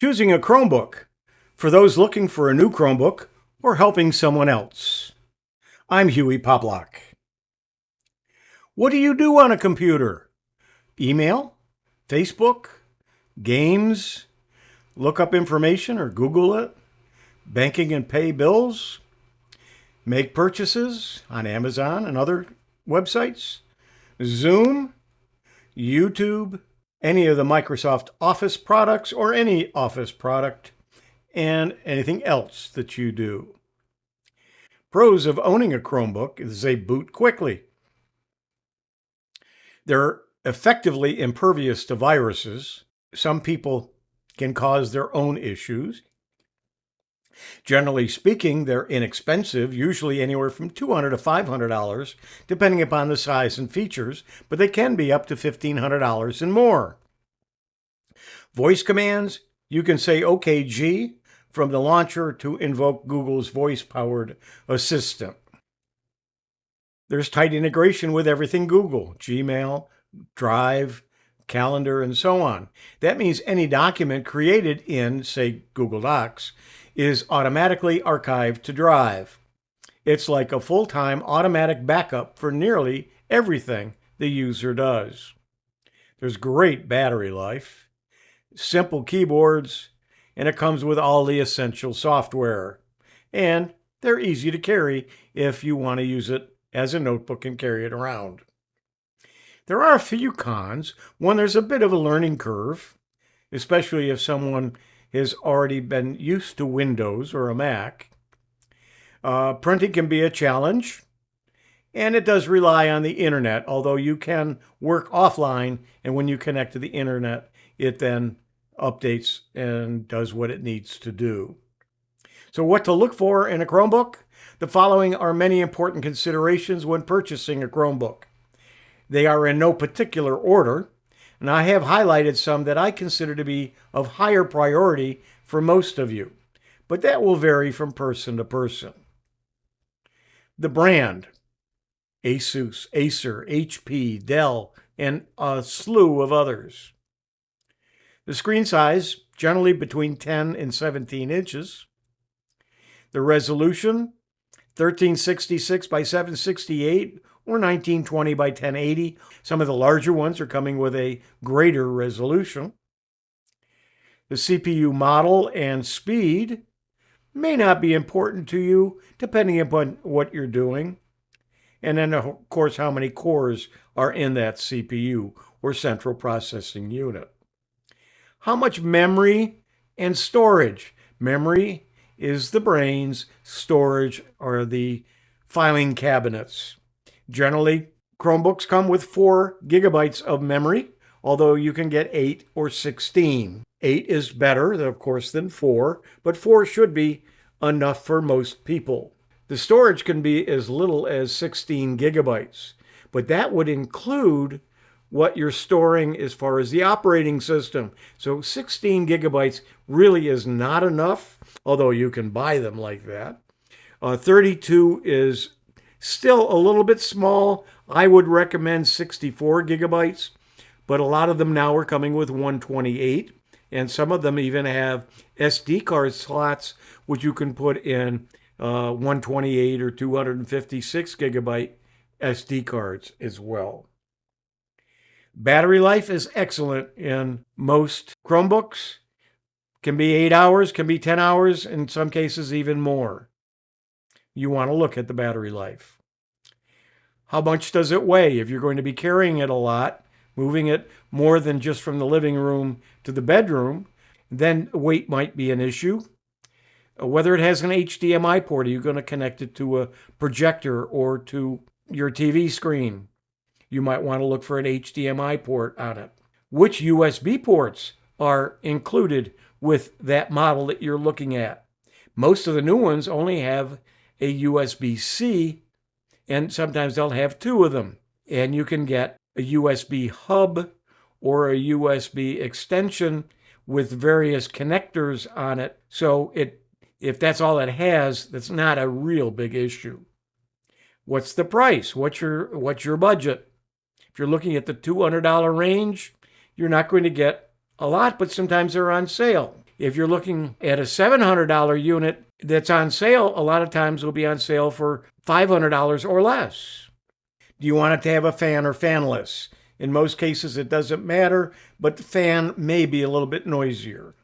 Choosing a Chromebook for those looking for a new Chromebook or helping someone else. I'm Hewie Poplock. What do you do on a computer? Email? Facebook? Games? Look up information or Google it? Banking and pay bills? Make purchases on Amazon and other websites? Zoom? YouTube? Any of the Microsoft Office products or any Office product, and anything else that you do. Pros of owning a Chromebook is they boot quickly. They're effectively impervious to viruses. Some people can cause their own issues. Generally speaking, they're inexpensive, usually anywhere from $200 to $500, depending upon the size and features, but they can be up to $1,500 and more. Voice commands, you can say OK G from the launcher to invoke Google's voice-powered assistant. There's tight integration with everything Google, Gmail, Drive, Calendar, and so on. That means any document created in, say, Google Docs is automatically archived to Drive. It's like a full-time automatic backup for nearly everything the user does. There's great battery life, simple keyboards, and it comes with all the essential software. And they're easy to carry if you want to use it as a notebook and carry it around. There are a few cons. One, there's a bit of a learning curve, especially if someone has already been used to Windows or a Mac. Printing can be a challenge, and it does rely on the internet, although you can work offline, and when you connect to the internet, it then updates and does what it needs to do. So what to look for in a Chromebook? The following are many important considerations when purchasing a Chromebook. They are in no particular order, and I have highlighted some that I consider to be of higher priority for most of you, but that will vary from person to person. The brand: Asus, Acer, HP, Dell, and a slew of others. The screen size, generally between 10 and 17 inches. The resolution, 1366 by 768 or 1920 by 1080. Some of the larger ones are coming with a greater resolution. The CPU model and speed may not be important to you, depending upon what you're doing. And then, of course, how many cores are in that CPU or central processing unit. How much memory and storage? Memory is the brains, storage are the filing cabinets. Generally, Chromebooks come with 4 gigabytes of memory, although you can get 8 or 16. 8 is better, of course, than 4, but 4 should be enough for most people. The storage can be as little as 16 gigabytes, but that would include what you're storing as far as the operating system. So 16 gigabytes really is not enough, although you can buy them like that. 32 is still a little bit small. I would recommend 64 gigabytes, but a lot of them now are coming with 128, and some of them even have SD card slots, which you can put in 128 or 256 gigabyte SD cards as well. Battery life is excellent in most Chromebooks. Can be 8 hours, can be 10 hours, in some cases even more. You want to look at the battery life. How much does it weigh? If you're going to be carrying it a lot, moving it more than just from the living room to the bedroom, then weight might be an issue. Whether it has an HDMI port, are you going to connect it to a projector or to your TV screen? You might want to look for an HDMI port on it. Which USB ports are included with that model that you're looking at? Most of the new ones only have a USB-C, and sometimes they'll have 2 of them. And you can get a USB hub or a USB extension with various connectors on it. So if that's all it has, that's not a real big issue. What's the price? What's your budget? If you're looking at the $200 range, you're not going to get a lot, but sometimes they're on sale. If you're looking at a $700 unit that's on sale, a lot of times will be on sale for $500 or less. Do you want it to have a fan or fanless? In most cases, it doesn't matter, but the fan may be a little bit noisier.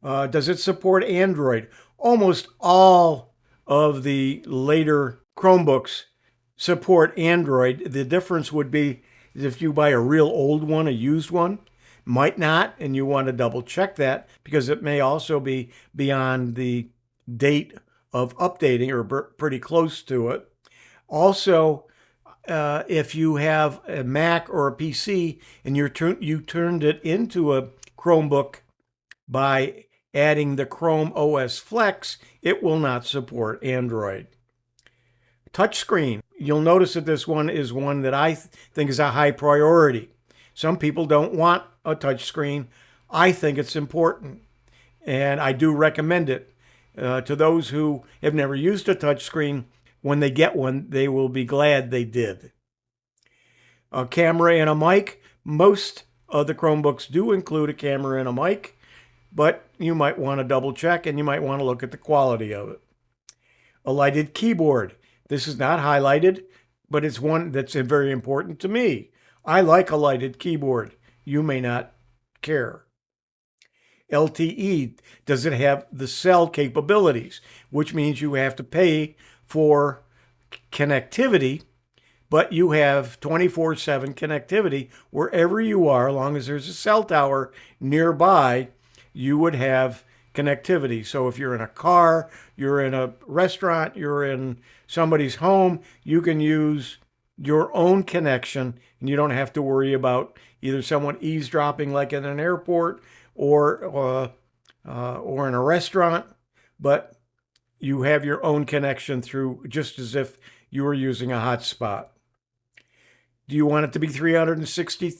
Does it support Android? Almost all of the later Chromebooks support Android. The difference would be if you buy a real old one, a used one, might not, and you want to double check that because it may also be beyond the date of updating or pretty close to it. Also, if you have a Mac or a PC and you turned it into a Chromebook by adding the Chrome OS Flex, it will not support Android. Touchscreen. You'll notice that this one is one that I think is a high priority. Some people don't want a touchscreen. I think it's important, and I do recommend it. To those who have never used a touchscreen, when they get one, they will be glad they did. A camera and a mic. Most of the Chromebooks do include a camera and a mic, but you might want to double check and you might want to look at the quality of it. A lighted keyboard. This is not highlighted, but it's one that's very important to me. I like a lighted keyboard. You may not care. LTE. Does it have the cell capabilities? Which means you have to pay for connectivity, but you have 24/7 connectivity wherever you are. As long as there's a cell tower nearby, you would have connectivity. So if you're in a car, you're in a restaurant, you're in somebody's home, you can use your own connection and you don't have to worry about either someone eavesdropping like in an airport or in a restaurant, but you have your own connection through just as if you were using a hotspot. Do you want it to be 360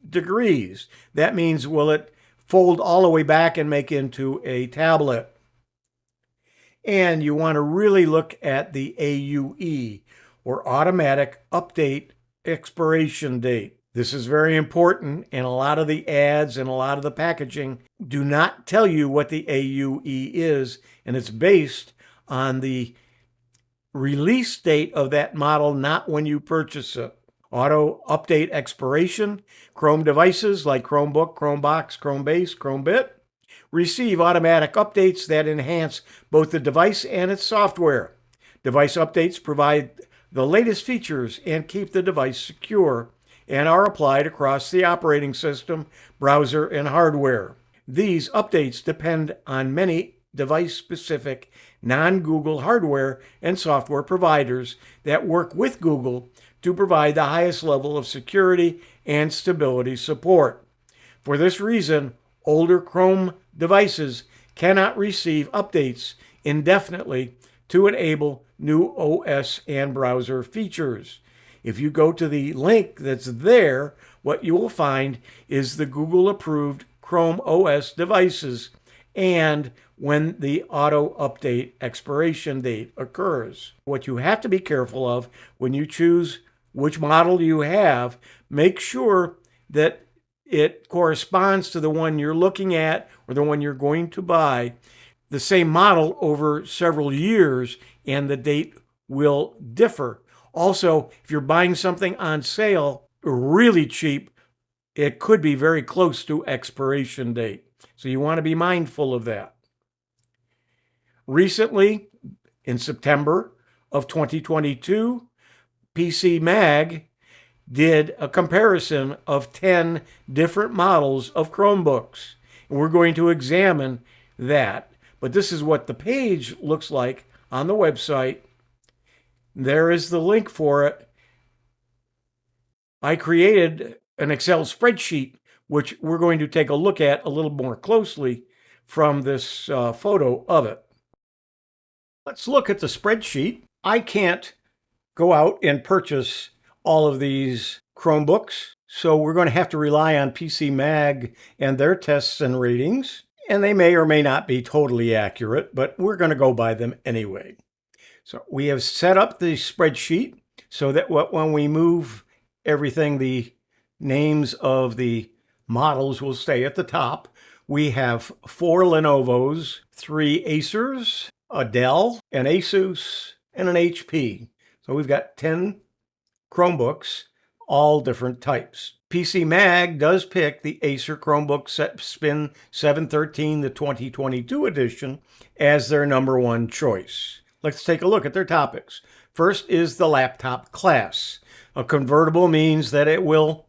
degrees? That means will it fold all the way back and make into a tablet? And you want to really look at the AUE, or automatic update expiration date. This is very important, and a lot of the ads and a lot of the packaging do not tell you what the AUE is, and it's based on the release date of that model, not when you purchase it. Auto update expiration. Chrome devices like Chromebook, Chromebox, Chromebase, Chromebit receive automatic updates that enhance both the device and its software. Device updates provide the latest features and keep the device secure and are applied across the operating system, browser, and hardware. These updates depend on many device-specific non-Google hardware and software providers that work with Google to provide the highest level of security and stability support. For this reason, older Chrome devices cannot receive updates indefinitely to enable new OS and browser features. If you go to the link that's there, what you will find is the Google-approved Chrome OS devices and when the auto update expiration date occurs. What you have to be careful of when you choose which model you have, make sure that it corresponds to the one you're looking at or the one you're going to buy, the same model over several years, and the date will differ. Also, if you're buying something on sale really cheap, it could be very close to expiration date. So you want to be mindful of that. Recently, in September of 2022, PC Mag did a comparison of 10 different models of Chromebooks. And we're going to examine that. But this is what the page looks like on the website. There is the link for it. I created an Excel spreadsheet, which we're going to take a look at a little more closely from this photo of it. Let's look at the spreadsheet. I can't go out and purchase all of these Chromebooks, so we're going to have to rely on PC Mag and their tests and ratings, and they may or may not be totally accurate, but we're going to go by them anyway. So we have set up the spreadsheet so that when we move everything, the names of the models will stay at the top. We have 4 Lenovos, 3 Acers, a Dell, an Asus, and an HP. So we've got 10 Chromebooks, all different types. PC Mag does pick the Acer Chromebook Spin 713, the 2022 edition, as their #1 choice. Let's take a look at their topics. First is the laptop class. A convertible means that it will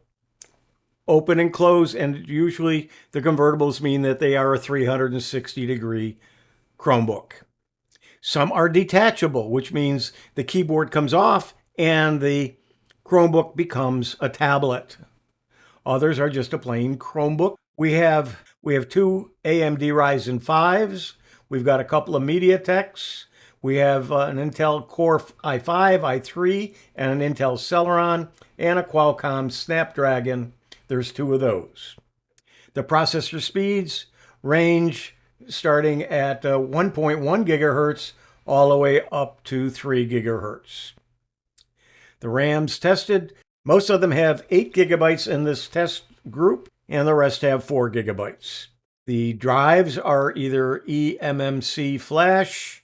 open and close, and usually the convertibles mean that they are a 360-degree Chromebook. Some are detachable, which means the keyboard comes off and the Chromebook becomes a tablet. Others are just a plain Chromebook. We have 2 AMD Ryzen 5s. We've got a couple of MediaTeks. We have an Intel Core i5, i3, and an Intel Celeron, and a Qualcomm Snapdragon. There's 2 of those. The processor speeds range starting at 1.1 gigahertz all the way up to 3 gigahertz. The RAMs tested, most of them have 8 gigabytes in this test group, and the rest have 4 gigabytes. The drives are either eMMC flash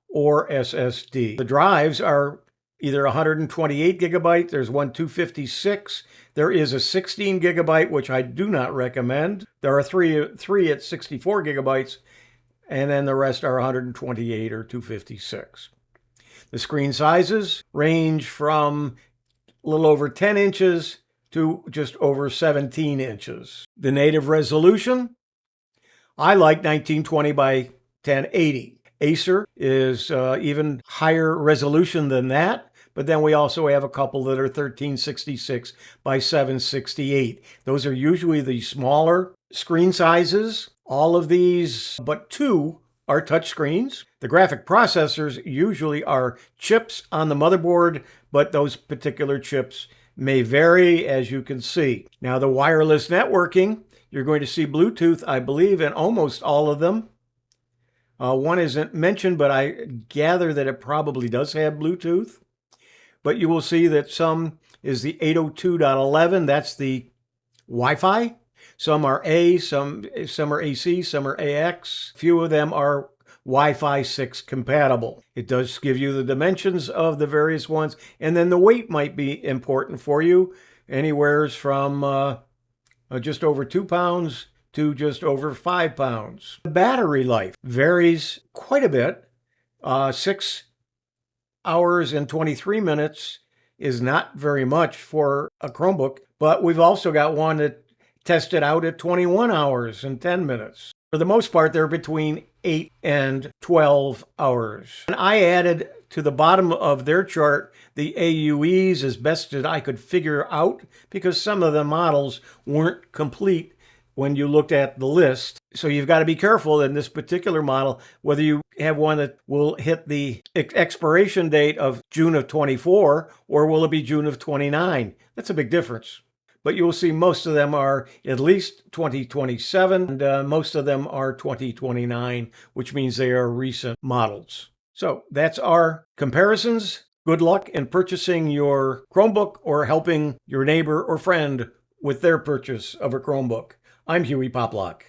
or SSD. The drives are either 128 gigabyte, there's one 256, there is a 16 gigabyte, which I do not recommend. There are three at 64 gigabytes, and then the rest are 128 or 256. The screen sizes range from a little over 10 inches to just over 17 inches. The native resolution, I like 1920 by 1080. Acer is even higher resolution than that, but then we also have a couple that are 1366 by 768. Those are usually the smaller screen sizes. All of these, but 2 are touch screens. The graphic processors usually are chips on the motherboard, but those particular chips may vary, as you can see. Now, the wireless networking, you're going to see Bluetooth, I believe, in almost all of them. One isn't mentioned, but I gather that it probably does have Bluetooth. But you will see that some is the 802.11, that's the Wi-Fi. Some are A, some are AC, some are AX. Few of them are Wi-Fi 6 compatible. It does give you the dimensions of the various ones, and then the weight might be important for you, anywhere from just over 2 pounds to just over 5 pounds. The battery life varies quite a bit. 6 hours and 23 minutes is not very much for a Chromebook, but we've also got one that tested out at 21 hours and 10 minutes. For the most part, they're between 8 and 12 hours. And I added to the bottom of their chart the AUEs as best as I could figure out, because some of the models weren't complete when you looked at the list. So you've got to be careful in this particular model, whether you have one that will hit the expiration date of June of 24, or will it be June of 29? That's a big difference. But you will see most of them are at least 2027, and most of them are 2029, which means they are recent models. So that's our comparisons. Good luck in purchasing your Chromebook or helping your neighbor or friend with their purchase of a Chromebook. I'm Hewie Poplock.